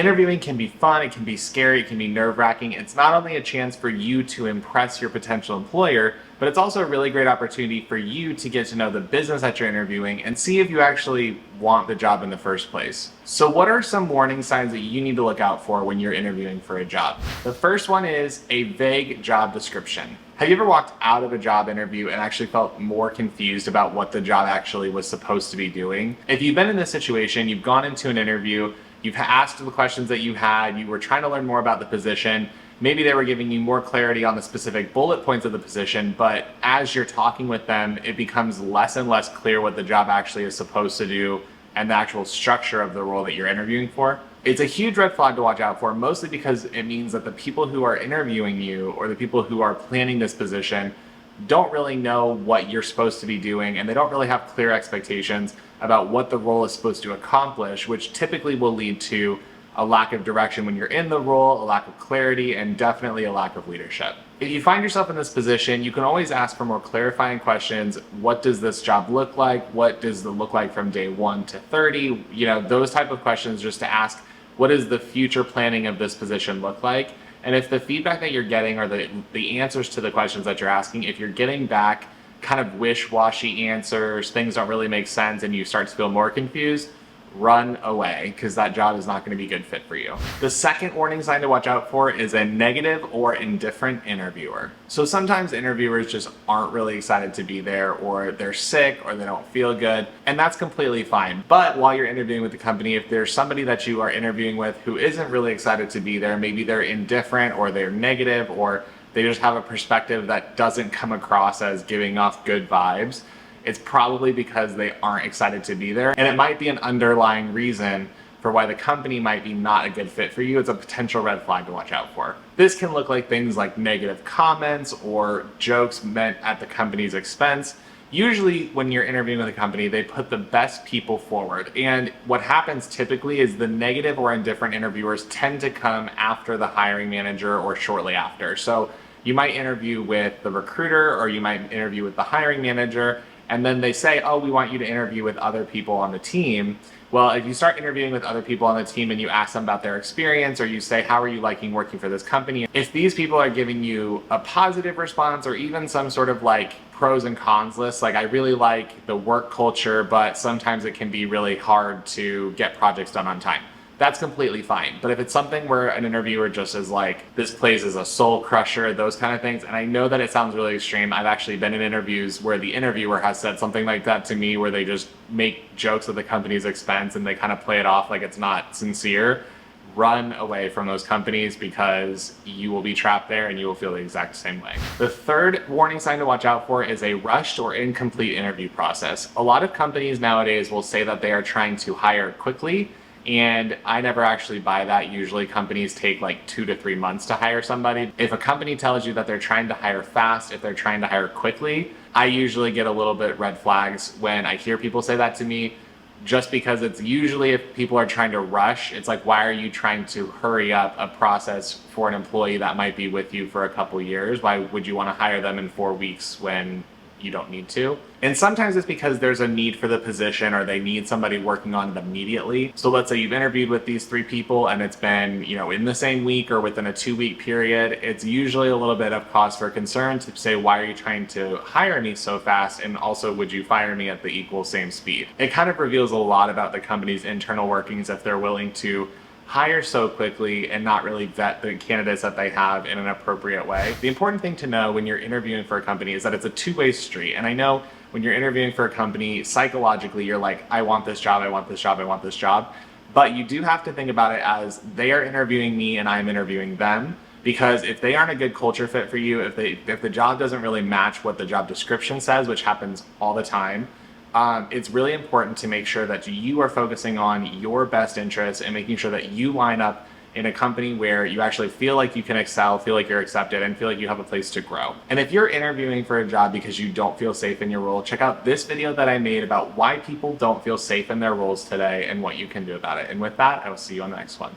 Interviewing can be fun, it can be scary, it can be nerve-wracking. It's not only a chance for you to impress your potential employer, but it's also a really great opportunity for you to get to know the business that you're interviewing and see if you actually want the job in the first place. So what are some warning signs that you need to look out for when you're interviewing for a job? The first one is a vague job description. Have you ever walked out of a job interview and actually felt more confused about what the job actually was supposed to be doing? If you've been in this situation, you've gone into an interview, you've asked the questions that you had, you were trying to learn more about the position, maybe they were giving you more clarity on the specific bullet points of the position, but as you're talking with them, it becomes less and less clear what the job actually is supposed to do and the actual structure of the role that you're interviewing for. It's a huge red flag to watch out for, mostly because it means that the people who are interviewing you or the people who are planning this position don't really know what you're supposed to be doing, and they don't really have clear expectations about what the role is supposed to accomplish, which typically will lead to a lack of direction when you're in the role, a lack of clarity, and definitely a lack of leadership. If you find yourself in this position, you can always ask for more clarifying questions. What does this job look like? What does it look like from day 1 to 30? Those type of questions, just to ask, what does the future planning of this position look like? And if the feedback that you're getting or the answers to the questions that you're asking, if you're getting back kind of wish-washy answers, things don't really make sense, and you start to feel more confused, run away, because that job is not going to be a good fit for you. The second warning sign to watch out for is a negative or indifferent interviewer. So sometimes interviewers just aren't really excited to be there, or they're sick, or they don't feel good, and that's completely fine. But while you're interviewing with the company, if there's somebody that you are interviewing with who isn't really excited to be there, maybe they're indifferent, or they're negative, or they just have a perspective that doesn't come across as giving off good vibes, it's probably because they aren't excited to be there. And it might be an underlying reason for why the company might be not a good fit for you. It's a potential red flag to watch out for. This can look like things like negative comments or jokes meant at the company's expense. Usually when you're interviewing with a company, they put the best people forward. And what happens typically is the negative or indifferent interviewers tend to come after the hiring manager or shortly after. So you might interview with the recruiter, or you might interview with the hiring manager, and then they say, oh, we want you to interview with other people on the team. Well, if you start interviewing with other people on the team and you ask them about their experience, or you say, how are you liking working for this company? If these people are giving you a positive response, or even some sort of like pros and cons list, like I really like the work culture, but sometimes it can be really hard to get projects done on time, that's completely fine. But if it's something where an interviewer just is like, this place is a soul crusher, those kind of things, and I know that it sounds really extreme. I've actually been in interviews where the interviewer has said something like that to me, where they just make jokes at the company's expense and they kind of play it off like it's not sincere. Run away from those companies, because you will be trapped there and you will feel the exact same way. The third warning sign to watch out for is a rushed or incomplete interview process. A lot of companies nowadays will say that they are trying to hire quickly, and I never actually buy that. Usually companies take like 2 to 3 months to hire somebody. If a company tells you that they're trying to hire fast, if they're trying to hire quickly, I usually get a little bit red flags when I hear people say that to me, just because it's usually, if people are trying to rush, it's like, why are you trying to hurry up a process for an employee that might be with you for a couple years? Why would you want to hire them in 4 weeks when you don't need to? And sometimes it's because there's a need for the position, or they need somebody working on it immediately. So let's say you've interviewed with these 3 people and it's been, in the same week or within a 2-week period. It's usually a little bit of cause for concern to say, why are you trying to hire me so fast? And also, would you fire me at the equal same speed? It kind of reveals a lot about the company's internal workings if they're willing to hire so quickly and not really vet the candidates that they have in an appropriate way. The important thing to know when you're interviewing for a company is that it's a two-way street. And I know when you're interviewing for a company, psychologically, you're like, I want this job, I want this job, I want this job. But you do have to think about it as they are interviewing me and I'm interviewing them. Because if they aren't a good culture fit for you, if the job doesn't really match what the job description says, which happens all the time, it's really important to make sure that you are focusing on your best interests and making sure that you line up in a company where you actually feel like you can excel, feel like you're accepted, and feel like you have a place to grow. And if you're interviewing for a job because you don't feel safe in your role, check out this video that I made about why people don't feel safe in their roles today and what you can do about it. And with that, I will see you on the next one.